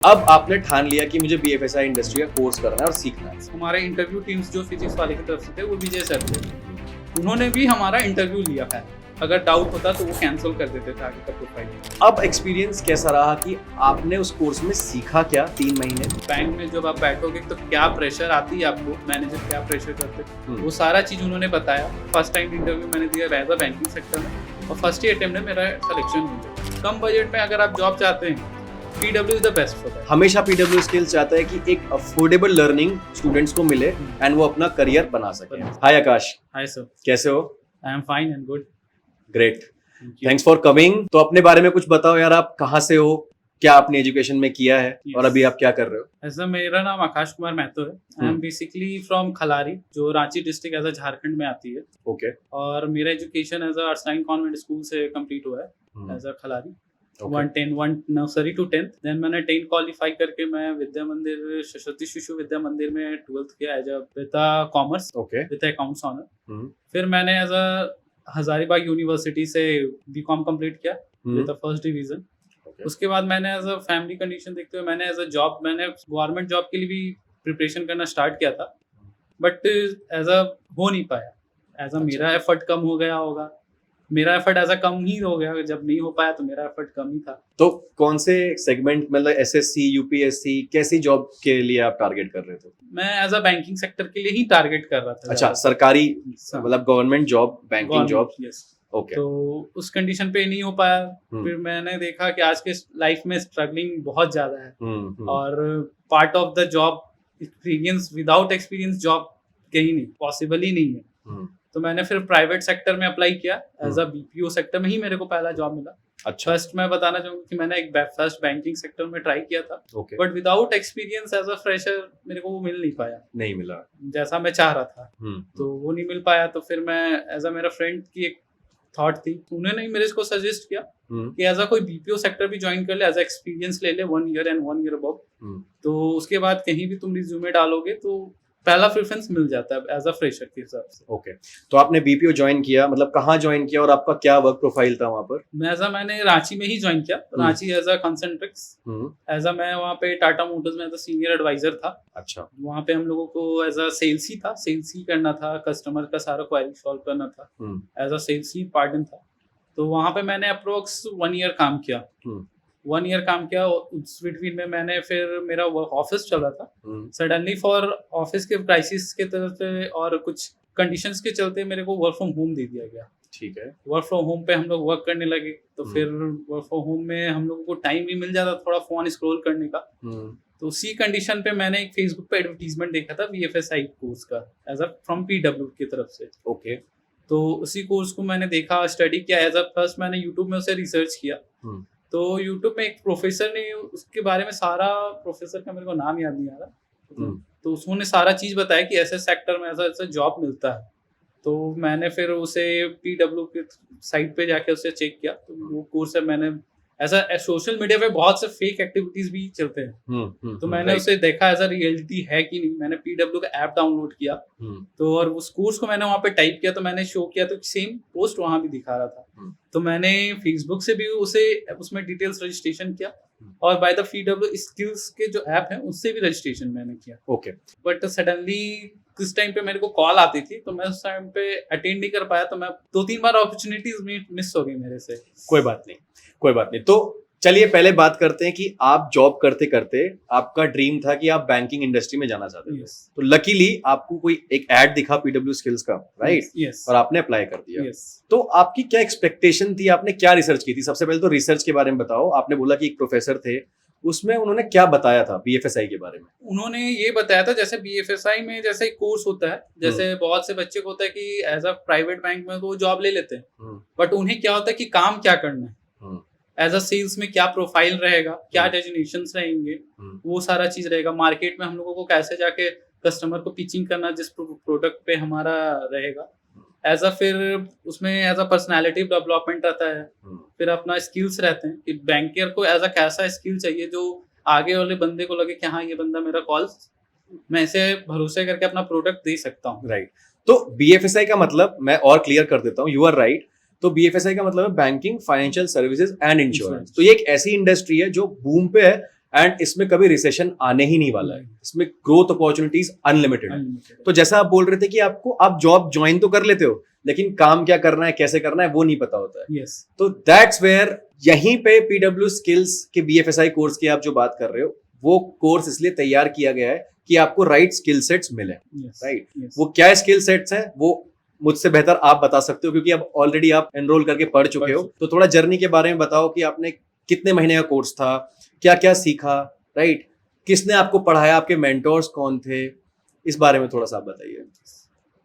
अब आपने ठान लिया कि मुझे बीएफएसआई इंडस्ट्री का कोर्स करना है और सीखना है। हमारे इंटरव्यू टीम्स जो फिजिक्स वाले की तरफ से थे वो विजय सर थे, उन्होंने भी हमारा इंटरव्यू लिया है। अगर डाउट होता तो वो कैंसिल कर देते थे आगे का प्रोफाइल। अब एक्सपीरियंस कैसा रहा कि आपने उस कोर्स में सीखा क्या 3 महीने? बैंक में जब आप बैठोगे तो क्या प्रेशर आती है आपको, मैनेजर क्या प्रेशर करते हैं, वो सारा चीज़ उन्होंने बताया। फर्स्ट टाइम इंटरव्यू मैंने दिया एज अ बैंकिंग सेक्टर में और फर्स्ट ही अटेम्प्ट में मेरा सिलेक्शन हुआ। कम बजट में अगर आप जॉब चाहते हैं, PW is the best for that. हमेशा PW स्किल्स चाहता है कि एक अफोर्डेबल लर्निंग स्टूडेंट्स को मिले एंड वो अपना करियर बना सके। हाय आकाश, हाय सर, कैसे हो? I am fine and good. Great, thanks for coming. तो अपने बारे में कुछ बताओ यार, आप कहाँ से हो, क्या आपने एजुकेशन में किया है और अभी आप क्या कर रहे हो? ऐसा मेरा नाम आकाश कुमार महतो है। I am basically from Khalari, जो Ranchi district as a Jharkhand में आती है। ओके। और मेरा education as a Ursuline convent school से कंप्लीट हुआ है as a Khalari. 1 nursery to 10th। Then मैंने 10 क्वालिफाई करके मैं विद्या मंदिर, सरस्वती शिशु विद्या मंदिर में 12th किया as a with commerce, okay, with accounts honour. फिर मैंने एज अ हजारीबाग यूनिवर्सिटी से बीकॉम कंप्लीट किया विद फर्स्ट डिवीजन। उसके बाद मैंने एज अ फैमिली कंडीशन देखते हुए मैंने एज अ जॉब, मैंने गवर्नमेंट जॉब के लिए भी प्रिपरेशन करना स्टार्ट किया था, बट एज अ हो नहीं पाया। एज अ मेरा एफर्ट कम हो गया होगा, मेरा एफर्ट ऐसा कम ही हो गया। जब नहीं हो पाया तो मेरा एफर्ट कम ही था। तो कौन से सेगमेंट, मतलब SSC, UPSC, कैसी जॉब के लिए आप टारगेट कर रहे थे? मैं एज अ बैंकिंग सेक्टर के लिए ही टारगेट कर रहा था। अच्छा, सरकारी मतलब government job, banking job. Yes. Okay. तो उस कंडीशन पे नहीं हो पाया। फिर मैंने देखा कि आज के लाइफ में स्ट्रगलिंग बहुत ज्यादा है और part of the job experience, without experience job कहीं नहीं पॉसिबल ही नहीं है। तो मैंने फिर प्राइवेट सेक्टर में अप्लाई किया एज अ BPO सेक्टर में ही मेरे को पहला जॉब मिला। अच्छा। फर्स्ट मैं बताना चाहूंगा कि मैंने एक फर्स्ट बैंकिंग सेक्टर में ट्राई किया था, but without experience as a fresher मेरे को वो मिल नहीं पाया, नहीं मिला जैसा मैं चाह रहा था। तो वो नहीं मिल पाया। तो फिर मैं एज अ, मेरा फ्रेंड की एक थॉट थी, उन्होंने मेरे को सजेस्ट किया कि एज अ कोई BPO सेक्टर भी ज्वाइन कर ले, एज अ एक्सपीरियंस ले ले 1 ईयर एंड 1 ईयर अबव। तो उसके बाद कहीं भी तुम रिज्यूमे डालोगे तो पहला प्रेफरेंस मिल जाता है एज अ फ्रेशर के हिसाब से। ओके। तो आपने BPO ज्वाइन किया, मतलब कहाँ ज्वाइन किया और आपका क्या वर्क प्रोफाइल था वहाँ पर? मैंने रांची में ही ज्वाइन किया, Ranchi as a Concentrix. As a मैं वहाँ पे टाटा मोटर्स में एज अ सीनियर एडवाइजर था। अच्छा। वहाँ पे हम लोगों को एज अ सेल्स ही करना था, कस्टमर का सारा क्वेरी सॉल्व करना था, एज अ सेल्स ही पार्टन था। तो वहाँ पे मैंने अप्रोक्स 1 ईयर काम किया। 1 ईयर काम किया। उस बिटवीन में मैंने फिर मेरा ऑफिस चल रहा था, सडनली फॉर ऑफिस के क्राइसिस के तरफ से और कुछ कंडीशंस के चलते मेरे को वर्क फ्रॉम होम दे दिया गया। ठीक है। वर्क फ्रॉम होम पे हम लोग वर्क करने लगे। तो फिर वर्क फ्रॉम होम में हम लोगों को टाइम भी मिल जाता थोड़ा फोन स्क्रॉल करने का। तो उसी कंडीशन पे मैंने एक फेसबुक पे एडवर्टीजमेंट देखा था BFSI कोर्स का एज अ फ्रॉम PW की तरफ से। ओके। तो उसी कोर्स को मैंने देखा, स्टडी किया। एज अ फर्स्ट मैंने यूट्यूब में उसे रिसर्च किया। तो यूट्यूब में एक प्रोफेसर ने उसके बारे में सारा, प्रोफेसर का मेरे को नाम याद नहीं आ रहा, तो उन्होंने सारा चीज बताया कि ऐसे सेक्टर में ऐसा ऐसा जॉब मिलता है। तो मैंने फिर उसे PW के साइट पे जाके उसे चेक किया। तो वो कोर्स है, मैंने ऐसा सोशल मीडिया पे बहुत से फेक एक्टिविटीज भी चलते हैं, तो मैंने उसे देखा एज अ रियलिटी है कि नहीं। मैंने PW का ऐप डाउनलोड किया। तो और उस कोर्स को मैंने वहाँ पे टाइप किया, तो मैंने शो किया, तो सेम पोस्ट वहाँ भी दिखा रहा था। तो मैंने फेसबुक से भी उसमें डिटेल्स रजिस्ट्रेशन किया और बाय द PW स्किल्स के जो ऐप है उससे भी रजिस्ट्रेशन मैंने किया। ओके। बट सडनली किस टाइम पे मेरे को कॉल आती थी तो मैं उस टाइम पे अटेंड नहीं कर पाया। तो मैं 2-3 बार अपॉर्चुनिटीज मिस हो गई मेरे से। कोई बात नहीं, कोई बात नहीं। तो चलिए पहले बात करते हैं कि आप जॉब करते करते आपका ड्रीम था कि आप बैंकिंग इंडस्ट्री में जाना चाहते थे। तो लकीली आपको कोई एक ऐड दिखा PW स्किल्स का, राइट? और आपने अप्लाई कर दिया। तो आपकी क्या एक्सपेक्टेशन थी, आपने क्या रिसर्च की थी? सबसे पहले तो रिसर्च के बारे में बताओ। आपने बोला कि एक प्रोफेसर थे, उसमें उन्होंने क्या बताया था BFSI के बारे में? उन्होंने ये बताया था जैसे BFSI में जैसे एक कोर्स होता है, जैसे बहुत से बच्चे को होता है कि एज अ प्राइवेट बैंक में वो जॉब ले लेते हैं, बट उन्हें क्या होता है कि काम क्या करना है, एज अ सेल्स में क्या प्रोफाइल रहेगा, क्या डेजिग्नेशंस रहेंगे, वो सारा चीज रहेगा। मार्केट में हम लोगों को कैसे जाके कस्टमर को पिचिंग करना जिस प्रोडक्ट पे हमारा रहेगा, एज अ फिर उसमें एज अ पर्सनालिटी डेवलपमेंट रहता है। फिर अपना स्किल्स रहते हैं कि बैंकर को एज अ कैसा स्किल चाहिए जो आगे वाले बंदे को लगे कि हाँ ये बंदा मेरा कॉल, मैं इसे भरोसे करके अपना प्रोडक्ट दे सकता हूँ। राइट। तो BFSI का मतलब मैं और क्लियर कर देता हूँ, यू आर राइट। तो BFSI का मतलब है banking, financial services and insurance. तो ये एक ऐसी इंडस्ट्री है जो बूम पे है एंड इसमें कभी रिसेशन आने ही नहीं वाला है, इसमें ग्रोथ अपॉर्चुनिटीज अनलिमिटेड है। तो जैसा आप बोल रहे थे कि आपको आप जॉब ज्वाइन तो कर लेते हो लेकिन काम क्या करना है कैसे करना है वो नहीं पता होता है। yes. तो दैट्स वेयर यहीं पे पीडब्ल्यू स्किल्स के BFSI कोर्स की आप जो बात कर रहे हो वो कोर्स इसलिए तैयार किया गया है कि आपको राइट स्किल सेट्स मिले, राइट? वो क्या स्किल सेट्स हैं वो मुझसे बेहतर आप बता सकते हो क्योंकि अब ऑलरेडी आप एनरोल करके पढ़ चुके हो। तो थोड़ा जर्नी के बारे में बताओ कि आपने कितने महीने का कोर्स था, क्या क्या सीखा, राइट? किसने आपको पढ़ाया, आपके मेंटोर्स कौन थे, इस बारे में थोड़ा सा आप बताइए।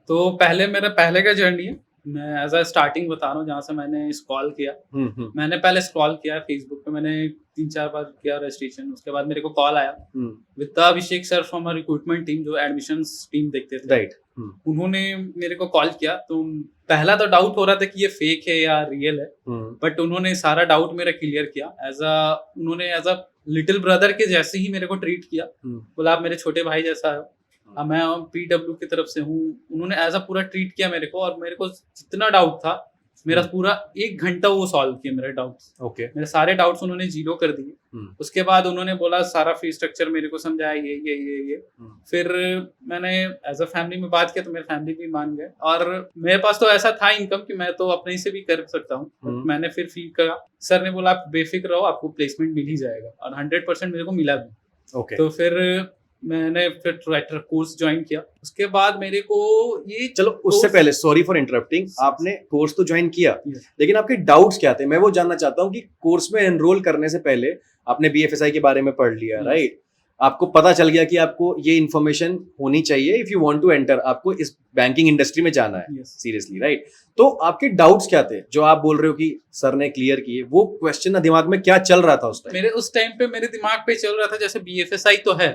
तो मेरा पहले का जर्नी है, मैं एज अ स्टार्टिंग बता रहा हूँ जहाँ से मैंने स्क्रॉल किया। मैंने पहले स्क्रॉल किया फेसबुक पे, मैंने 3-4 बार किया रजिस्ट्रेशन। उसके बाद मेरे को कॉल आया with Abhishek sir from recruitment team, जो एडमिशंस टीम देखते थे, राइट? उन्होंने मेरे को कॉल किया। तो पहला तो डाउट हो रहा था कि ये फेक है या रियल है, बट उन्होंने सारा डाउट मेरा क्लियर किया। उन्होंने एज अ लिटिल ब्रदर के जैसे ही मेरे को ट्रीट किया। बोला आप मेरे छोटे भाई जैसा हो, मैं पीडब्ल्यू की तरफ से हूँ। उन्होंने एज अ पूरा ट्रीट किया मेरे को, और मेरे को जितना डाउट था मेरा पूरा 1 घंटा वो सॉल्व किया मेरे डाउट्स। मेरे सारे डाउट्स उन्होंने जीरो कर दिए। उसके बाद उन्होंने बोला सारा फी स्ट्रक्चर मेरे को समझाया, ये। फिर मैंने एज अ फैमिली में बात किया तो मेरी फैमिली भी मान गए, और मेरे पास तो ऐसा था इनकम कि मैं तो अपने से भी कर सकता हूँ। मैंने फिर फील करा, सर ने बोला आप बेफिक्र रहो, आपको प्लेसमेंट मिल ही जाएगा, और 100% मेरे को मिला भी। तो फिर मैंने फिर राइटर कोर्स ज्वाइन किया। उसके बाद मेरे को ये, चलो उससे पहले सॉरी फॉर इंटरप्टिंग, आपने कोर्स तो ज्वाइन किया लेकिन आपके डाउट्स क्या थे? मैं वो जानना चाहता हूँ कि कोर्स में एनरोल करने से पहले आपने BFSI के बारे में पढ़ लिया, राइट? आपको पता चल गया कि आपको ये इन्फॉर्मेशन होनी चाहिए if you want to enter, आपको इस बैंकिंग इंडस्ट्री में जाना है सीरियसली, राइट? तो आपके डाउट्स क्या थे जो आप बोल रहे हो कि सर ने क्लियर किए? वो क्वेश्चन दिमाग में क्या चल रहा था उस टाइम? उस टाइम पे मेरे दिमाग पे चल रहा था जैसे BFSI तो है,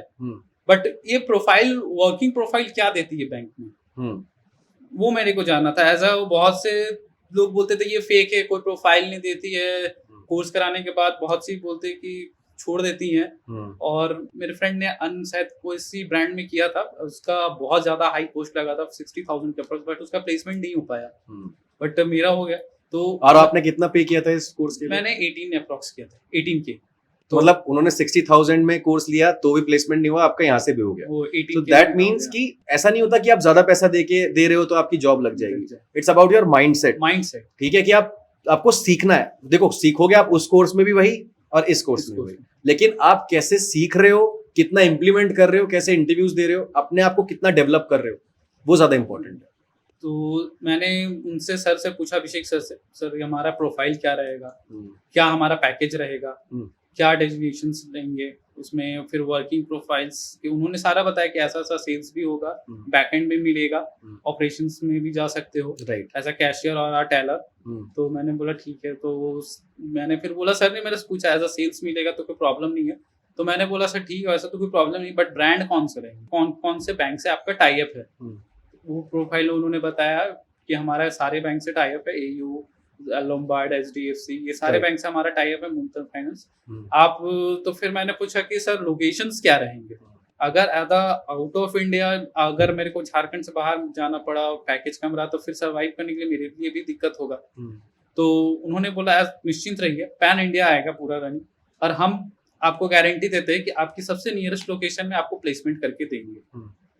बट ये प्रोफाइल, वर्किंग प्रोफाइल क्या देती है बैंक में, वो मेरे को जानना था। एज अ बहुत से लोग बोलते थे ये फेक है, कोई प्रोफाइल नहीं देती है। कोर्स कराने के बाद बहुत सी बोलते कि छोड़ देती हैं। और मेरे फ्रेंड ने शायद कोई सी ब्रांड में किया था, उसका बहुत ज्यादा हाई पोस्ट लगा था 60,000 के अप्रॉक्स, बट उसका प्लेसमेंट नहीं हो पाया। बट मेरा हो गया। तो और आपने कितना पे किया था इस कोर्स के लिए? मैंने 18 अप्रॉक्स किया था, 18 के। तो मतलब उन्होंने 60,000 में कोर्स लिया तो भी प्लेसमेंट नहीं हुआ, आपका यहाँ से भी हो गया। तो दैट मीन्स कि ऐसा नहीं होता कि आप ज्यादा पैसा दे रहे हो तो आपकी जॉब लग जाएगी। It's about your mindset. ठीक है कि आपको सीखना है। देखो, सीखोगे आप उस कोर्स में भी वही और इस कोर्स में वही, लेकिन आप कैसे सीख रहे हो, कितना इंप्लीमेंट कर रहे हो, कैसे इंटरव्यूज दे रहे हो, अपने आप को कितना डेवलप कर रहे हो, वो ज्यादा इंपॉर्टेंट है। तो मैंने उनसे सर से पूछा, अभिषेक सर से, सर हमारा प्रोफाइल क्या रहेगा, क्या हमारा पैकेज रहेगा, क्या डेजिग्नेशंस लेंगे उसमें, फिर वर्किंग प्रोफाइल्स के उन्होंने सारा बताया कि ऐसा ऐसा सेल्स भी होगा, बैकएंड में मिलेगा, ऑपरेशंस में भी जा सकते हो, एज अ कैशियर और टेलर। तो मैंने बोला ठीक है। तो मैंने फिर बोला, सर ने मेरे से पूछा एज अ सेल्स मिलेगा तो कोई प्रॉब्लम नहीं है। तो मैंने बोला सर ठीक है, ऐसा तो कोई प्रॉब्लम नहीं, बट ब्रांड कौन से रहेंगे, कौन से बैंक से आपका टाई अप है। वो प्रोफाइल उन्होंने बताया कि हमारा सारे बैंक से टाई अप है, AU, लोम्बार्ड, HDFC, ये सारे बैंक से हमारा टाई अप है, मुथूट फाइनेंस। आप तो फिर मैंने पूछा कि सर लोकेशंस क्या रहेंगे, अगर आउट ऑफ इंडिया अगर मेरे को झारखंड से बाहर जाना पड़ा, पैकेज कम रहा, तो फिर सर्वाइव करने के लिए मेरे लिए भी दिक्कत होगा। तो उन्होंने बोला निश्चिंत रहिए, पैन इंडिया आएगा पूरा रनिंग, और हम आपको गारंटी देते हैं कि आपकी सबसे नियरेस्ट लोकेशन में आपको प्लेसमेंट करके देंगे,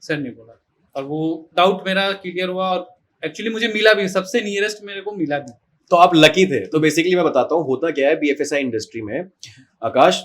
सर ने बोला। और वो डाउट मेरा क्लियर हुआ, और एक्चुअली मुझे मिला भी, सबसे नियरेस्ट मेरे को मिला भी। तो आप लकी थे। तो बेसिकली मैं बताता हूँ होता क्या है BFSI इंडस्ट्री में, आकाश,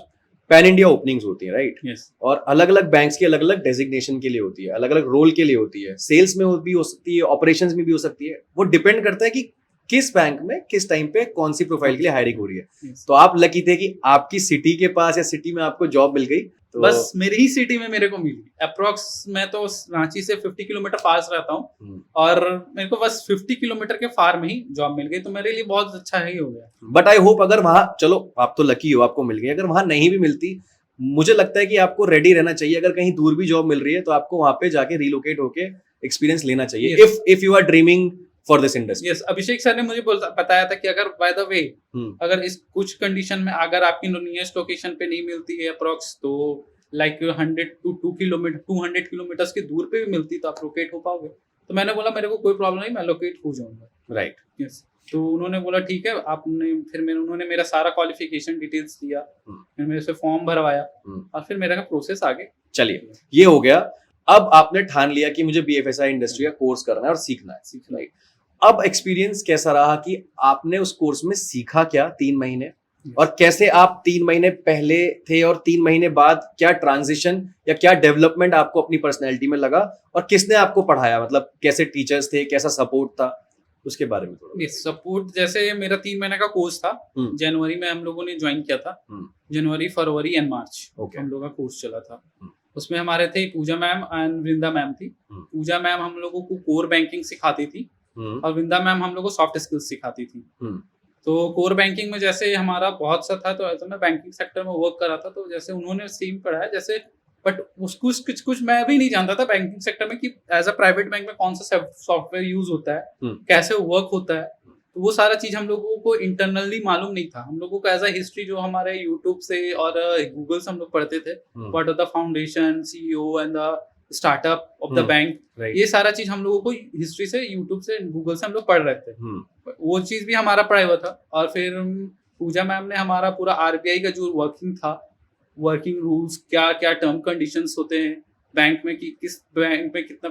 पैन इंडिया ओपनिंग्स होती है, राइट? और अलग अलग बैंक्स की अलग अलग डेजिग्नेशन के लिए होती है, अलग अलग रोल के लिए होती है। सेल्स में भी हो सकती है, ऑपरेशंस में भी हो सकती है। वो डिपेंड करता है कि किस बैंक में किस टाइम पे कौन सी प्रोफाइल के लिए हायरिंग हो रही है। तो आप लकी थे कि आपकी सिटी के पास या सिटी में आपको जॉब मिल गई। तो बस मेरी ही सिटी में मेरे को मिली। अप्रोक्स मैं तो रांची से 50 किलोमीटर पास रहता हूँ, और मेरे को बस 50 किलोमीटर के फार में ही जॉब मिल गई, तो मेरे लिए बहुत अच्छा ही हो गया। बट आई होप अगर वहां, चलो आप तो लकी हो, आपको मिल गई, अगर वहां नहीं भी मिलती, मुझे लगता है कि आपको रेडी रहना चाहिए। अगर कहीं दूर भी जॉब मिल रही है तो आपको वहां पे जाके रिलोकेट होके एक्सपीरियंस लेना चाहिए, if you are dreaming for this industry. Yes, Abhishek sir ने मुझे बताया था कि अगर बाय द वे अगर इस कुछ कंडीशन में अगर आपकी नियरेस्ट लोकेशन पे नहीं मिलती है अप्रोक्स, तो लाइक 100 to 200 किलोमीटर के दूर पे भी मिलती तो आप लोकेट हो पाओगे। तो मैंने बोला मेरे को कोई प्रॉब्लम नहीं, मैं लोकेट हो जाऊंगा। Right, yes. तो उन्होंने बोला ठीक है, आपने फिर उन्होंने मेरा सारा क्वालिफिकेशन डिटेल्स दिया, फिर मेरे से फॉर्म भरवाया और फिर मेरा प्रोसेस आगे। चलिए ये हो गया। अब आपने ठान लिया कि मुझे BFSI इंडस्ट्री का कोर्स करना है और सीखना है। अब एक्सपीरियंस कैसा रहा कि आपने उस कोर्स में सीखा क्या 3 महीने, और कैसे आप 3 महीने पहले थे और 3 महीने बाद क्या ट्रांजिशन या क्या डेवलपमेंट आपको अपनी पर्सनैलिटी में लगा, और किसने आपको पढ़ाया, मतलब कैसे टीचर्स थे, कैसा सपोर्ट था, उसके बारे में थोड़ा। सपोर्ट जैसे मेरा 3 महीने का कोर्स था, जनवरी में हम लोगों ने ज्वाइन किया था, जनवरी, फरवरी एंड मार्च हम लोगों का कोर्स चला था। उसमें हमारे थे पूजा मैम एंड वृंदा मैम थी। पूजा मैम हम लोगों को कोर बैंकिंग सिखाती थी और वृंदा मैम हम लोगों को सॉफ्ट स्किल्स सिखाती थी। तो कोर बैंकिंग में जैसे हमारा बहुत सा था, तो ऐसा मैं बैंकिंग सेक्टर में वर्क कर रहा था, तो जैसे उन्होंने सेम पढ़ाया जैसे, बट उसको कुछ मैं भी नहीं जानता था बैंकिंग सेक्टर में कि एज अ प्राइवेट बैंक में कौन सा सॉफ्टवेयर यूज होता है, कैसे वर्क होता है। तो वो सारा चीज हम लोगों को इंटरनली मालूम नहीं था। हम लोगों को एज अ हिस्ट्री जो हमारे यूट्यूब से और गूगल से हम लोग पढ़ते थे, what are the foundation, CEO and the startup of the bank, ये सारा चीज हम लोगों को हिस्ट्री से, यूट्यूब से, गूगल से हम लोग पढ़ रहे थे। वो चीज भी हमारा पढ़ा हुआ था। और फिर पूजा मैम ने हमारा पूरा RBI का जो वर्किंग था, वर्किंग रूल्स, क्या क्या टर्म कंडीशंस होते हैं बैंक में, कि किस बैंक में कितना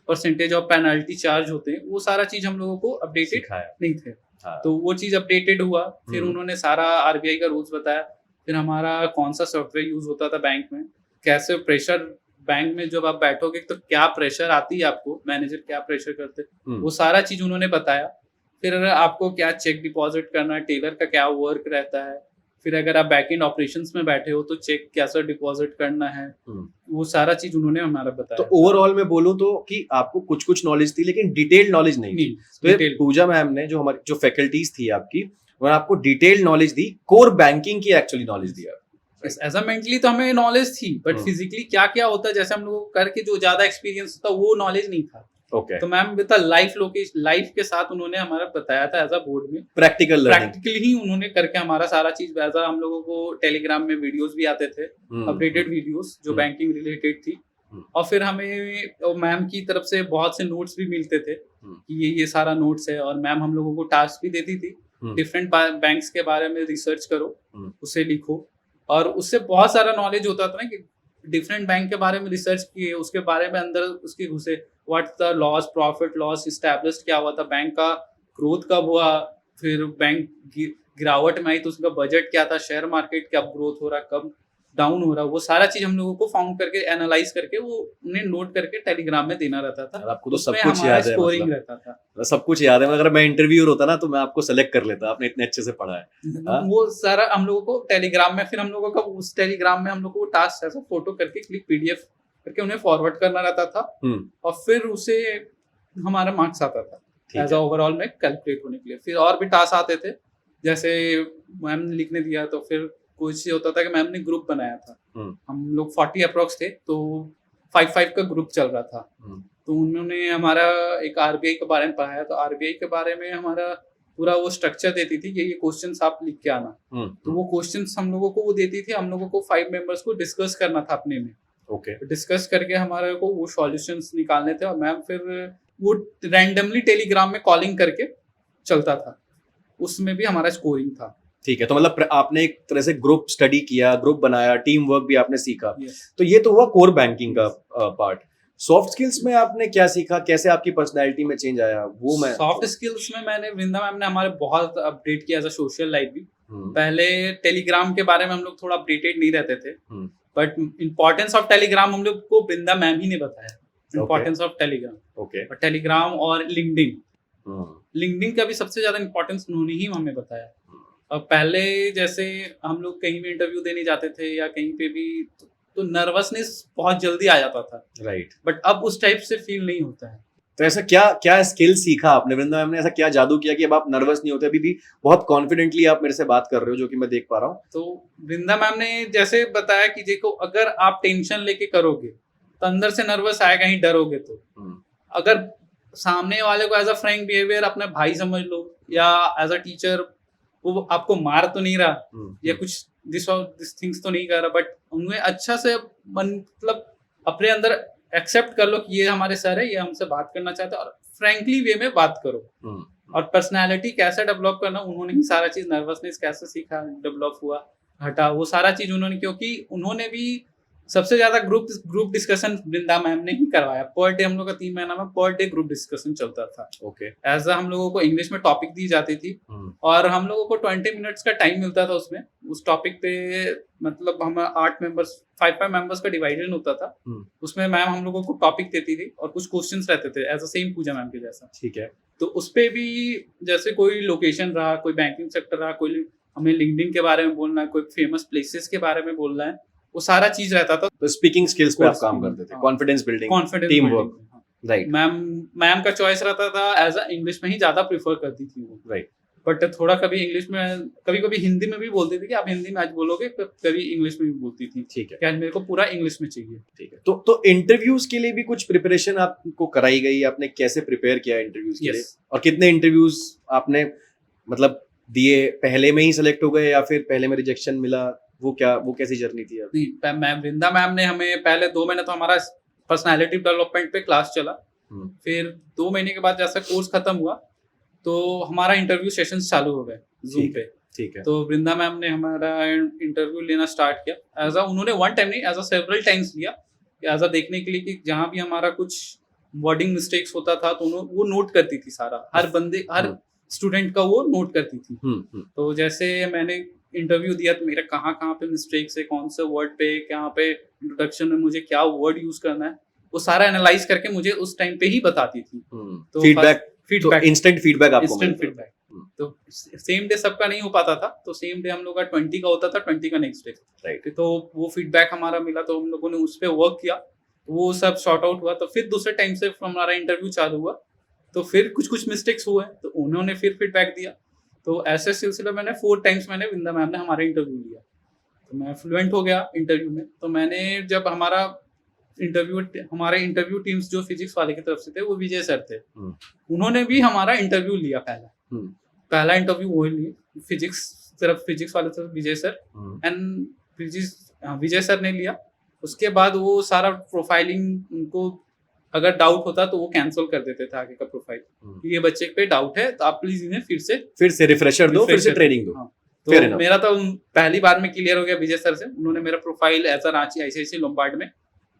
परसेंटेज ऑफ पेनल्टी चार्ज होते हैं, वो सारा चीज हम लोगों को अपडेटेड नहीं थे। तो वो चीज अपडेटेड हुआ। फिर उन्होंने सारा RBI का रूल्स बताया। फिर हमारा कौन सा सॉफ्टवेयर यूज होता था बैंक में, कैसे प्रेशर बैंक में जब आप बैठोगे तो क्या प्रेशर आती है आपको, मैनेजर क्या प्रेशर करते, वो सारा चीज उन्होंने बताया। फिर आपको क्या चेक डिपॉजिट करना है, टेलर का क्या वर्क रहता है, फिर अगर आप बैक एंड ऑपरेशंस में बैठे हो तो चेक कैसा डिपॉजिट करना है, वो सारा चीज उन्होंने हमारा बताया। तो ओवरऑल में बोलूं तो कि आपको कुछ कुछ नॉलेज थी लेकिन डिटेल्ड नॉलेज नहीं थी। तो पूजा मैम ने जो हमारी जो फैकल्टीज थी आपकी, उन्होंने आपको डिटेल्ड नॉलेज दी, कोर बैंकिंग की एक्चुअली नॉलेज दिया। एज अ मेंटली तो हमें नॉलेज थी, बट फिजिकली क्या क्या होता है, जैसे हम लोग करके जो ज्यादा एक्सपीरियंस होता वो नॉलेज नहीं था। तो मैम विद लाइफ के साथ उन्होंने हमारा बताया था एज अ बोर्ड में, प्रैक्टिकली ही उन्होंने करके हमारा सारा चीज। वैसा हम लोगों को टेलीग्राम में वीडियोस भी आते थे, अपडेटेड वीडियोस जो बैंकिंग रिलेटेड थी। और फिर हमें मैम की तरफ से बहुत से नोट्स भी मिलते थे कि ये सारा नोट्स है। और मैम हम लोगों को टास्क भी देती थी, डिफरेंट बैंक्स के बारे में रिसर्च करो, उसे लिखो। और उससे बहुत सारा नॉलेज होता था ना, कि डिफरेंट बैंक के बारे में रिसर्च किए, उसके बारे में अंदर उसके घुसे, what the loss, profit loss established क्या हुआ था, बैंक का ग्रोथ कब हुआ, फिर बैंक गिरावट में आई तो उसका बजट क्या था, शेयर मार्केट कब ग्रोथ हो रहा, कब डाउन हो रहा, वो सारा चीज हम लोगों को फाउंड करके, एनालाइज करके, वो उन्हें नोट करके टेलीग्राम में देना रहता था। आपको तो सब कुछ याद है, स्कोरिंग रहता था, सब कुछ याद है। अगर मैं इंटरव्यूअर होता ना तो मैं आपको सेलेक्ट कर लेता, आपने इतने अच्छे से पढ़ा है। वो सारा हम लोगों को टेलीग्राम में, फिर हम लोगों का उस टेलीग्राम में हम लोग को टास्क ऐसा फोटो करके क्लिक PDF करके उन्हें फॉरवर्ड करना रहता था, और फिर उसे हमारा मार्क्स आता था एज ओवरऑल में कैलकुलेट होने के लिए। फिर और भी टास्क आते थे, जैसे मैम ने लिखने दिया तो फिर कुछ होता था कि मैम ने ग्रुप बनाया था, हम लोग 40 अप्रोक्स थे, तो 5-5 का ग्रुप चल रहा था। तो उन्होंने हमारा एक RBI के बारे में पढ़ाया। तो RBI के बारे में हमारा पूरा वो स्ट्रक्चर देती थी कि ये क्वेश्चंस आप लिख के आना। तो वो क्वेश्चंस हम लोगों को वो देती थी, हम लोगों को 5 मेंबर्स को डिस्कस करना था अपने में। डिस्कस करके हमारे को वो सॉल्यूशंस निकालने थे। और मैम फिर वो रैंडमली टेलीग्राम में कॉलिंग करके चलता था, उसमें भी हमारा स्कोरिंग था। ठीक है, तो मतलब आपने एक तरह से ग्रुप स्टडी किया, ग्रुप बनाया, टीम वर्क भी आपने सीखा। तो ये तो हुआ कोर बैंकिंग का पार्ट। सॉफ्ट स्किल्स में आपने क्या सीखा, कैसे आपकी पर्सनैलिटी में चेंज आया, वो मैं सॉफ्ट स्किल्स में मैंने, वृंदा मैम ने हमारे बहुत अपडेट किया एज अ सोशल लाइफ भी। पहले टेलीग्राम के बारे में हम लोग थोड़ा अपडेटेड नहीं रहते थे, बट इम्पोर्टेंस ऑफ टेलीग्राम हम लोग को वृंदा मैम ही ने बताया, इम्पोर्टेंस ऑफ टेलीग्राम। टेलीग्राम और लिंक्डइन का भी सबसे ज्यादा इम्पोर्टेंस उन्होंने ही हमें बताया। और पहले जैसे हम लोग कहीं भी इंटरव्यू देने जाते थे या कहीं पे भी, तो नर्वसनेस बहुत जल्दी आ जाता था, राइट। बट अब उस टाइप से फील नहीं होता है। तो ऐसा क्या क्या स्किल सीखा आपने, वृंदा मैम ने ऐसा क्या जादू किया कि अब आप नर्वस नहीं होते, अभी भी बहुत कॉन्फिडेंटली आप मेरे से बात कर रहे हो, जो कि मैं देख पा रहा हूँ। तो वृंदा मैम ने जैसे बताया कि देखो, अगर आप टेंशन लेके करोगे तो अंदर से नर्वस आएगा ही, डरोगे तो। अगर सामने वाले को एज अ फ्रैंक बिहेवियर अपने भाई समझ लो, या एज अ टीचर वो आपको मार तो नहीं रहा या कुछ दिस थिंग्स तो नहीं कर रहा, बट उन्हें अच्छा से मतलब अपने अंदर एक्सेप्ट कर लो कि ये हमारे सर है, ये हमसे बात करना चाहते हैं, और फ्रैंकली वे में बात करो। और पर्सनालिटी कैसे डेवलप करना उन्होंने ही सारा चीज, नर्वसनेस कैसे सीखा, डेवलप हुआ, हटा, वो सारा चीज उन्होंने, क्योंकि उन्होंने भी सबसे ज्यादा ग्रुप डिस्कशन वृंदा मैम ने ही करवाया। पर डे हम लोग का 3 महीना में पर डे ग्रुप डिस्कशन चलता था। ओके। एज हम लोगों को इंग्लिश में टॉपिक दी जाती थी और हम लोगों को 20 मिनट्स का टाइम मिलता था उसमें, उस टॉपिक पे मतलब हम 8 मेंबर्स 5 मेंबर्स का डिवाइजन होता था। उसमें मैम हम लोगों को टॉपिक देती थी और कुछ क्वेश्चंस रहते थे as a same Pooja ma'am के जैसा। ठीक है। तो उस पे भी जैसे कोई लोकेशन रहा, कोई बैंकिंग सेक्टर रहा, कोई हमें लिंक्डइन के बारे में बोलना है, कोई फेमस प्लेसेस के बारे में बोलना है, वो सारा चीज रहता था। तो स्पीकिंग स्किल्स पे आप काम करते थे, confidence building, team work, right. Ma'am का चॉइस रहता था एज अ इंग्लिश में ही ज्यादा प्रेफर करती थी वो, राइट। बट थोड़ा कभी इंग्लिश में, कभी कभी हिंदी में भी बोलती थी कि आप हिंदी में आज बोलोगे, कभी इंग्लिश में भी बोलती थी। ठीक है, कि आज मेरे को पूरा इंग्लिश में चाहिए। ठीक है। तो इंटरव्यूज के लिए भी कुछ प्रिपरेशन आपको कराई गई, आपने कैसे प्रिपेयर किया इंटरव्यूज के लिए, और कितने इंटरव्यूज आपने मतलब दिए, पहले में ही सिलेक्ट हो गए या फिर पहले में रिजेक्शन मिला, वो कैसी जर्नी थी? मैम वृंदा मैम ने हमें पहले 2 महीने तो हमारा पर्सनालिटी डेवलपमेंट पे क्लास चला, फिर 2 महीने के बाद जैसा कोर्स खत्म हुआ तो हमारा इंटरव्यू सेशन चालू हो गए जूम पे। ठीक है। तो वृंदा मैम ने हमारा इंटरव्यू लेना स्टार्ट किया एज अ, उन्होंने वन टाइम नहीं, एज अ सेवरल टाइम्स लिया, एज अ देखने के लिए कि जहाँ भी हमारा कुछ वर्डिंग मिस्टेक्स होता था तो वो नोट करती थी सारा, हर स्टूडेंट का वो नोट करती थी। तो जैसे मैंने इंटरव्यू दिया तो मेरा कहाँ पे मिस्टेक्स है, कौन से वर्ड पे, कहाँ पे इंट्रोडक्शन में मुझे क्या वर्ड यूज करना है, वो सारा एनालाइज करके मुझे उस टाइम पे ही बताती थी। तो फीडबैक, इंस्टेंट फीडबैक आपको मिलता था। फीडबैक। तो सेम डे सबका नहीं हो पाता था, तो सेम डे हम लोग का 20 का होता था, 20 का नेक्स्ट डे, राइट। तो वो फीडबैक हमारा मिला तो हम लोगों ने उस पर वर्क किया, वो सब शॉर्ट आउट हुआ। तो फिर दूसरे टाइम से हमारा इंटरव्यू चालू हुआ, तो फिर कुछ मिस्टेक्स हुए तो उन्होंने फिर फीडबैक दिया। तो ऐसे सिलसिले मैंने 4 टाइम्स मैंने वृंदा मैम ने हमारा इंटरव्यू लिया, तो मैं फ्लुएंट हो गया इंटरव्यू में। तो मैंने जब हमारे इंटरव्यू टीम्स जो फिजिक्स वाले की तरफ से थे वो विजय सर थे, उन्होंने भी हमारा इंटरव्यू लिया। पहला इंटरव्यू वो लिए फिजिक्स वाले थे विजय सर, एंड विजय सर ने लिया। उसके बाद वो सारा प्रोफाइलिंग, उनको अगर डाउट होता तो वो कैंसिल कर देते थे आगे का प्रोफाइल। ये बच्चे पे डाउट है तो आप प्लीज इन्हें फिर से रिफ्रेशर दो, फिर से ट्रेनिंग दो। तो मेरा तो पहली बार में क्लियर हो गया विजय सर से। उन्होंने मेरा profile as a Ranchi ICICI Lombard में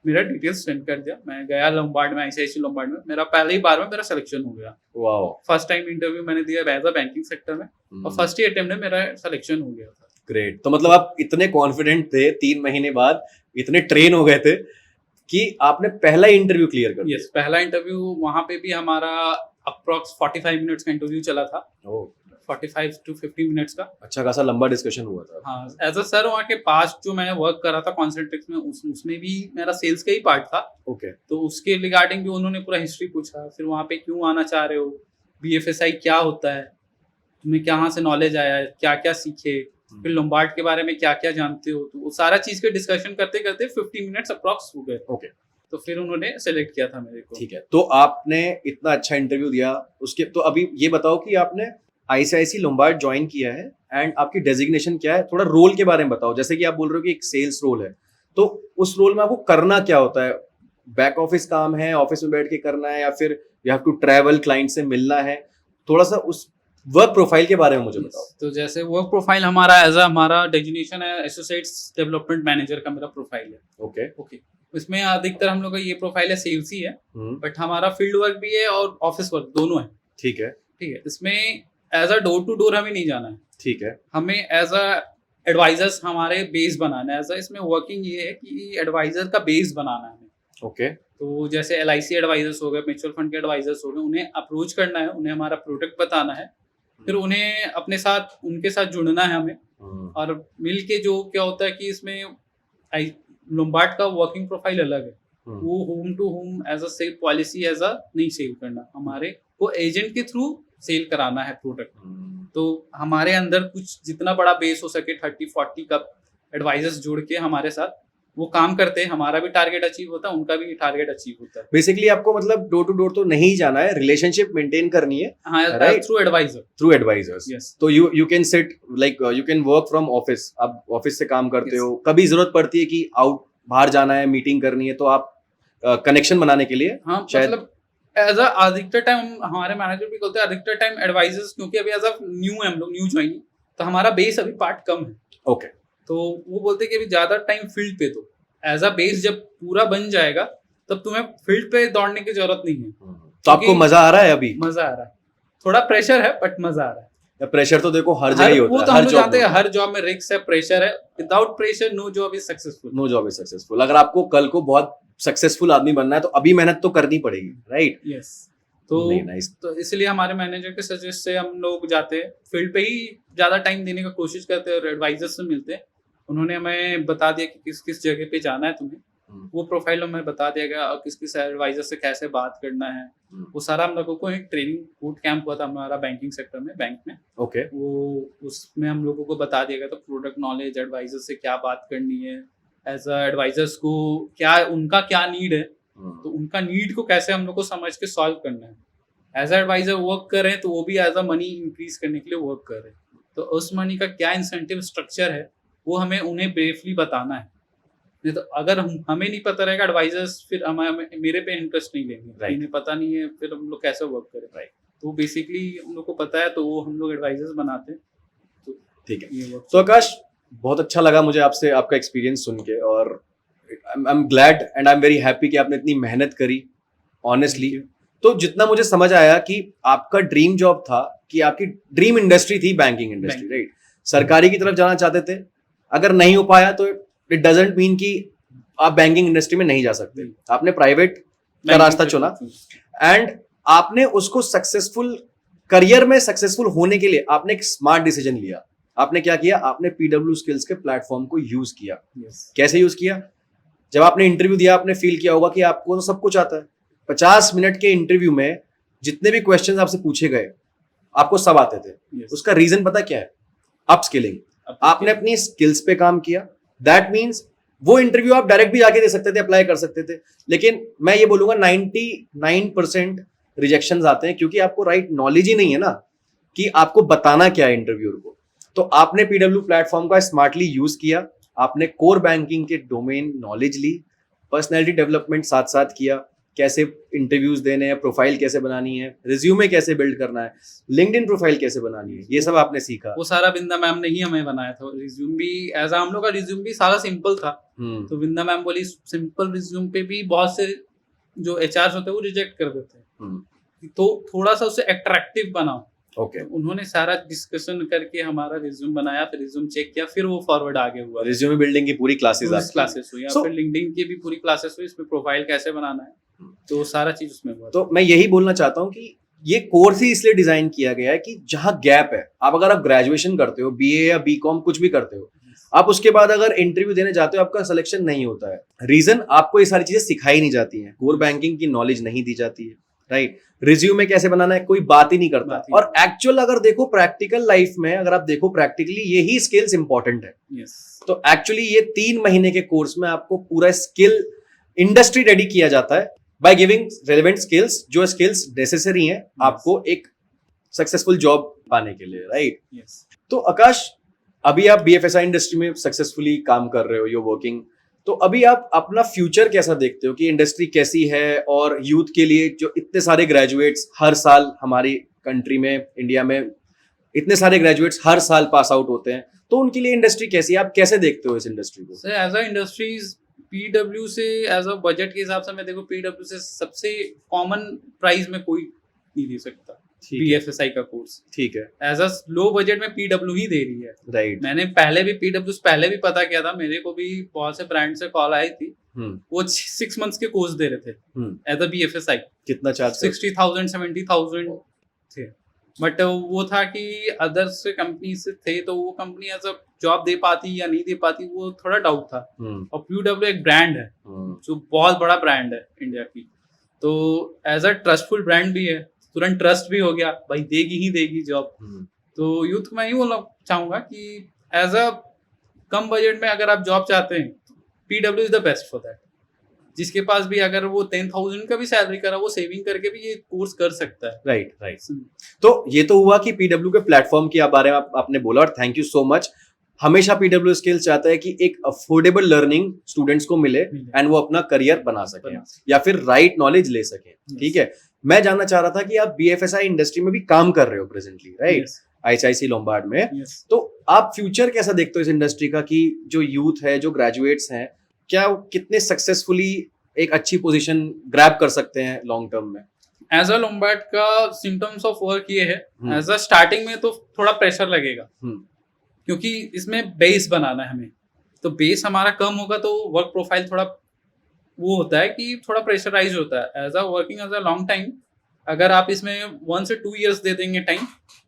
मेरा डिटेल्स सेंड कर दिया। मैं गया लोम्बार्ड में, आईसीआईसी लोम्बार्ड में, मेरा पहले ही बार में मेरा सिलेक्शन हो गया। वाओ। फर्स्ट टाइम इंटरव्यू मैंने दिया एज अ बैंकिंग सेक्टर में, और फर्स्ट ही अटेम्प्ट में मेरा सिलेक्शन हो गया था। ग्रेट। तो मतलब आप इतने कॉन्फिडेंट थे, 3 महीने बाद इतने ट्रेन हो गए थे कि आपने पहला इंटरव्यू क्लियर कर दिया। यस, पहला इंटरव्यू वहां पे भी हमारा अप्रॉक्स 45 मिनट्स का इंटरव्यू चला था। 45 to 50 मिनट्स का अच्छा खासा लंबा डिस्कशन हुआ था। हाँ, एज अ सर वहाँ के पास जो मैं वर्क कर रहा था कॉन्सेंट्रिक्स में, उसमें भी मेरा सेल्स का ही पार्ट था। ओके। तो उसके रिगार्डिंग भी उन्होंने पूरा हिस्ट्री पूछा, फिर वहाँ पे क्यों आना चाह रहे हो, बीएफएसआई क्या होता है, तुम्हें कहाँ से नॉलेज आया है, क्या क्या सीखे, फिर लोम्बार्ड के बारे में क्या क्या जानते हो। तो वो सारा चीज के डिस्कशन करते करते 50 मिनट्स अप्रॉक्स हो गए। ओके। तो फिर उन्होंने सेलेक्ट किया था मेरे को। ठीक है। तो आपने इतना अच्छा इंटरव्यू दिया, उसके तो अभी ये बताओ कि आपने आईसीआईसी लोम्बार्ड ज्वाइन किया है एंड आपकी डेजिग्नेशन क्या है, थोड़ा रोल के बारे में बताओ। जैसे कि आप बोल रहे हो कि एक सेल्स रोल है, तो उस रोल में आपको करना क्या होता है? बैक ऑफिस काम है, ऑफिस में बैठ के करना है, या फिर you have to travel, client से मिलना है? थोड़ा सा उस वर्क प्रोफाइल के बारे में मुझे बताओ। तो जैसे वर्क प्रोफाइल हमारा डेजिग्नेशन है एसोसिएट्स डेवलपमेंट मैनेजर का मेरा प्रोफाइल है। ओके। इसमें अधिकतर हम लोग का ये प्रोफाइल है सेल्स ही है, बट हमारा फील्ड वर्क भी है और ऑफिस वर्क दोनों है। ठीक है। इसमें as a door to door हमें नहीं जाना है। ठीक है। हमें एज अ एडवाइजर्स हमारे बेस बनाना है। एज अ इसमें वर्किंग ये है कि एडवाइजर का बेस बनाना है हमें। ओके। तो जैसे LIC एडवाइजर्स हो गए, म्यूचुअल फंड के एडवाइजर्स हो गए, उन्हें अप्रोच करना है, उन्हें हमारा प्रोडक्ट बताना है, फिर उन्हें अपने साथ उनके साथ जुड़ना है हमें, और मिलके जो क्या होता है कि इसमें लोम्बार्ड का वर्किंग प्रोफाइल अलग है। वो home to home as a sale policy as a नहीं सेल करना, हमारे को एजेंट के थ्रू सेल कराना है प्रोडक्ट। तो हमारे अंदर कुछ जितना बड़ा बेस हो सके 30-40 का एडवाइजर्स जोड़ के हमारे साथ वो काम करते हैं, हमारा भी टारगेट अचीव होता है, उनका भी टारगेट अचीव होता है। बेसिकली आपको मतलब डोर टू डोर तो नहीं जाना है, रिलेशनशिप मेंटेन करनी है। हाँ, राइट, थ्रू एडवाइजर्स। यस। तो you can sit like you can work from office. आप ऑफिस से काम करते हो, कभी जरूरत पड़ती है कि बाहर जाना है, मीटिंग करनी है, तो आप कनेक्शन बनाने के लिए हाँ, मतलब एज अ अधिकतर टाइम हमारे मैनेजर भी बोलते हैं अधिकतर टाइम एडवाइजर्स, क्योंकि अभी एज अ न्यू है, हम लोग न्यू ज्वाइनिंग, तो हमारा बेस अभी पार्ट कम है। ओके। तो वो बोलते हैं कि अभी ज्यादा टाइम फील्ड पे, तो एज अ बेस जब पूरा बन जाएगा तब तुम्हें फील्ड पे दौड़ने की जरूरत नहीं है। तो आपको मजा आ रहा है अभी? मजा आ रहा है, थोड़ा प्रेशर है बट मजा आ रहा है। प्रेशर तो देखो हर जगह ही होता है, वो तो हम लोग जानते हैं, हर जॉब में रिस्क है, प्रेशर है। Without pressure no job is successful. No job is successful. अगर आपको कल को बहुत सक्सेसफुल आदमी बनना है तो अभी मेहनत तो करनी पड़ेगी, राइट? यस। तो इसलिए हमारे मैनेजर के सजेस्ट से हम लोग जाते हैं फील्ड पे ही, ज्यादा टाइम देने का कोशिश करते हैं और एडवाइजर से मिलते हैं। उन्होंने हमें बता दिया कि किस किस जगह पे जाना है तुम्हें, वो प्रोफाइल हमें बता दिया गया और किस किस एडवाइजर से कैसे बात करना है। वो सारा हम लोगों को एक ट्रेनिंग बूट कैंप हुआ था हमारा बैंकिंग सेक्टर में, बैंक में। ओके। वो उसमें हम लोगों को बता दिया गया था प्रोडक्ट नॉलेज, एडवाइजर से क्या बात करनी है, एज अ एडवाइजर्स को क्या उनका क्या नीड है, तो उनका नीड को कैसे हम लोग को समझ के सॉल्व करना है। एज अ एडवाइजर वर्क कर रहे हैं तो वो भी एज अ मनी इंक्रीज करने के लिए वर्क कर रहे हैं, तो उस मनी का क्या इंसेंटिव स्ट्रक्चर है वो हमें उन्हें ब्रीफली बताना है। नहीं तो अगर हमें नहीं पता रहेगा एडवाइजर्स, फिर हमें मेरे पे इंटरेस्ट नहीं लेंगे। इन्हें पता नहीं है फिर हम लोग कैसे वर्क करें। राइट। तो बेसिकली हम लोग को पता है तो वो हम लोग एडवाइजर्स बनाते हैं। तो ठीक है। तो आकाश, बहुत अच्छा लगा मुझे आपसे आपका एक्सपीरियंस सुन के, और I am glad and I am very happy कि आपने इतनी मेहनत करी ऑनेस्टली। तो जितना मुझे समझ आया कि आपका ड्रीम जॉब था, कि आपकी ड्रीम इंडस्ट्री थी बैंकिंग इंडस्ट्री, राइट? सरकारी की तरफ जाना चाहते थे, अगर नहीं हो पाया तो इट डजंट मीन कि आप बैंकिंग इंडस्ट्री में नहीं जा सकते। आपने प्राइवेट का रास्ता चुना एंड आपने उसको सक्सेसफुल करियर में सक्सेसफुल होने के लिए आपने एक स्मार्ट डिसीजन लिया। आपने क्या किया? आपने पीडब्ल्यू स्किल्स के प्लेटफॉर्म को यूज किया। कैसे यूज किया? जब आपने इंटरव्यू दिया आपने फील किया होगा कि आपको तो सब कुछ आता है। 50 मिनट के इंटरव्यू में जितने भी क्वेश्चंस आपसे पूछे गए आपको सब आते थे। उसका रीजन पता क्या है? अपस्किलिंग। आपने अपनी स्किल्स पे काम किया। दैट मीन्स वो इंटरव्यू आप डायरेक्ट भी जाके दे सकते थे, अप्लाई कर सकते थे, लेकिन मैं ये बोलूंगा 99% रिजेक्शंस आते हैं क्योंकि आपको राइट नॉलेज ही नहीं है ना कि आपको बताना क्या है इंटरव्यूअर को। तो आपने पीडब्ल्यू प्लेटफॉर्म का स्मार्टली यूज किया, आपने कोर बैंकिंग के डोमेन नॉलेज ली, पर्सनैलिटी डेवलपमेंट साथ साथ किया, कैसे इंटरव्यूज देने हैं, प्रोफाइल कैसे बनानी है, रिज्यूमे कैसे बिल्ड करना है, लिंक्डइन प्रोफाइल कैसे बनानी है, ये सब आपने सीखा। वो सारा बिंदा मैम ने ही हमें बनाया था। रिज्यूम भी एज हम लोग का रिज्यूम भी सारा सिंपल था। तो बिंदा मैम बोली सिंपल रिज्यूम पे भी बहुत से जो एचआर होते हैं वो रिजेक्ट कर देते हैं, तो थोड़ा सा उसे अट्रैक्टिव बनाओ। ओके। उन्होंने सारा डिस्कशन करके हमारा रिज्यूम बनाया, फिर रिज्यूम चेक किया, फिर वो फॉरवर्ड आगे हुआ। रिज्यूमे बिल्डिंग की पूरी क्लासेस हुई, फिर लिंक्डइन की भी पूरी क्लासेस हुई, इसमें प्रोफाइल कैसे बनाना है, तो सारा चीज उसमें हुआ। तो मैं यही बोलना चाहता हूँ कि ये कोर्स ही इसलिए डिजाइन किया गया है कि जहां गैप है, अगर आप ग्रेजुएशन करते हो, बीए या बीकॉम कुछ भी करते हो, आप उसके बाद अगर इंटरव्यू देने जाते हो आपका सिलेक्शन नहीं होता है। रीजन आपको ये सारी चीजें सिखाई नहीं जाती हैं, कोर बैंकिंग की नॉलेज नहीं दी जाती है, राइट? रिज्यूमे कैसे बनाना है कोई बात ही नहीं करता। और एक्चुअल अगर देखो प्रैक्टिकल लाइफ में, अगर आप देखो प्रैक्टिकली यही स्किल्स इंपॉर्टेंट है। तो एक्चुअली ये 3 महीने के कोर्स में आपको पूरा स्किल इंडस्ट्री रेडी किया जाता है बाय गिविंग रेलेवेंट स्किल्स, जो स्किल्स नेसेसरी हैं आपको एक सक्सेसफुल जॉब पाने के लिए, राइट? तो आकाश, अभी आप बीएफएसआई इंडस्ट्री में सक्सेसफुली काम कर रहे हो, यू वर्किंग, तो अभी आप अपना फ्यूचर कैसा देखते हो कि इंडस्ट्री कैसी है? और यूथ के लिए जो इतने सारे ग्रेजुएट्स हर साल हमारी कंट्री में, इंडिया में इतने सारे ग्रेजुएट्स हर साल पास आउट होते हैं, तो उनके लिए इंडस्ट्री कैसी है? आप कैसे देखते हो इस इंडस्ट्री को? एज अ इंडस्ट्रीज पीडब्ल्यू से एज अ बजट के हिसाब से मैं देखो पीडब्ल्यू से सबसे कॉमन प्राइस में कोई नहीं दे सकता बीएफएसआई का कोर्स। ठीक है। एज अ लो बजट में पीडब्ल्यू ही दे रही है, राइट? मैंने पहले भी पीडब्ल्यू पहले भी पता किया था, मेरे को भी बहुत से ब्रांड से कॉल आई थी, वो 6 मंथ्स के कोर्स दे रहे थे एज अ बीएफएसआई। कितना चार्ज? 60,000 70,000 थे, बट वो था कि अदर्स कंपनी से थे, तो वो कंपनी एज अ जॉब दे पाती या नहीं दे पाती वो थोड़ा डाउट था। और पीडब्ल्यू एक ब्रांड है जो बहुत बड़ा ब्रांड है इंडिया की, तो एज अ ट्रस्टफुल ब्रांड भी है, तुरंत ट्रस्ट भी हो गया भाई देगी ही देगी जॉब। तो यूथ को मैं ही बोलना चाहूंगा कि एज अ कम बजट में अगर आप जॉब चाहते हैं PW is the best for that. जिसके पास भी अगर वो 10,000 का भी सैलरी करा वो सेविंग करके भी ये कोर्स कर सकता है, राइट? तो ये तो हुआ कि पीडब्ल्यू के प्लेटफॉर्म के बारे में आपने बोला, और थैंक यू सो मच। हमेशा पीडब्ल्यू स्किल्स चाहता है कि एक अफोर्डेबल लर्निंग स्टूडेंट्स को मिले एंड वो अपना करियर बना सके या फिर राइट नॉलेज ले सके, ठीक है? मैं जानना चाह रहा था कि आप BFSI इंडस्ट्री में भी काम कर रहे हो प्रेजेंटली, राइट? IHIC लोम्बार्ड में। तो आप फ्यूचर कैसा देखते हो इस इंडस्ट्री का, कि जो यूथ है, जो ग्रेजुएट्स हैं, क्या कितने सक्सेसफुली एक अच्छी पोजीशन ग्रैब कर सकते हैं लॉन्ग टर्म में? एज अ लोम्बार्ड का सिम्टम्स ऑफ वर्क ये है, एज अ स्टार्टिंग में तो थोड़ा प्रेशर लगेगा, क्योंकि इसमें बेस बनाना है हमें। तो बेस हमारा कम होगा तो वर्क प्रोफाइल थोड़ा वो होता है कि थोड़ा प्रेशराइज होता है। As a working as a long time, अगर आप इसमें 1 से 2 इयर्स दे देंगे टाइम,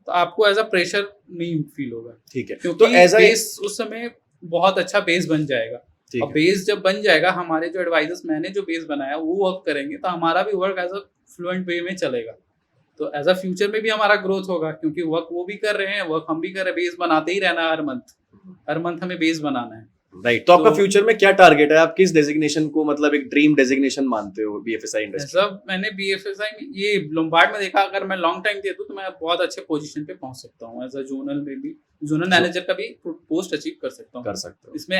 तो आपको एज अ प्रेशर नहीं फील होगा। ठीक है, क्योंकि तो बेस उस समय बहुत अच्छा बेस बन जाएगा। और बेस जब बन जाएगा, हमारे जो एडवाइजर्स, मैंने जो बेस बनाया वो वर्क करेंगे, तो हमारा भी वर्क एज अ फ्लुएंट वे में चलेगा। तो एज अ फ्यूचर में भी हमारा ग्रोथ होगा, क्योंकि वर्क वो भी कर रहे हैं, वर्क हम भी कर रहे हैं, बेस बनाते ही रहना है हर मंथ हमें बेस बनाना है। राइट। तो आपका फ्यूचर में क्या टारगेट है? आप किस डेजिग्नेशन को मतलब एक ड्रीम डेजिग्नेशन मानते हो BFSI इंडस्ट्री? सब मैंने BFSI में ये लोम्बार्ड में देखा, अगर मैं लॉन्ग टाइम दे दूं तो मैं बहुत अच्छे पोजीशन पे पहुंच सकता हूं। एज अ जोनल में भी, जोनल मैनेजर का भी पोस्ट अचीव कर सकता हूं। कर सकते हो इसमें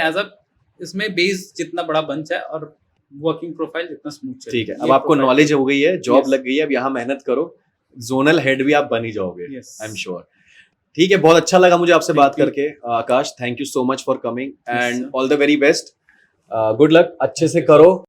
इसमें बेस जितना बड़ा बन जाए और वर्किंग प्रोफाइल जितना स्मूथ चले। ठीक है, अब आपको नॉलेज हो गई है, जॉब लग गई है, अब यहाँ मेहनत करो, जोनल हेड भी आप बन ही जाओगे, आई एम श्योर। ठीक है, बहुत अच्छा लगा मुझे आपसे बात करके Akash. Thank you so much for coming and all the very best. Good luck, अच्छे से करो।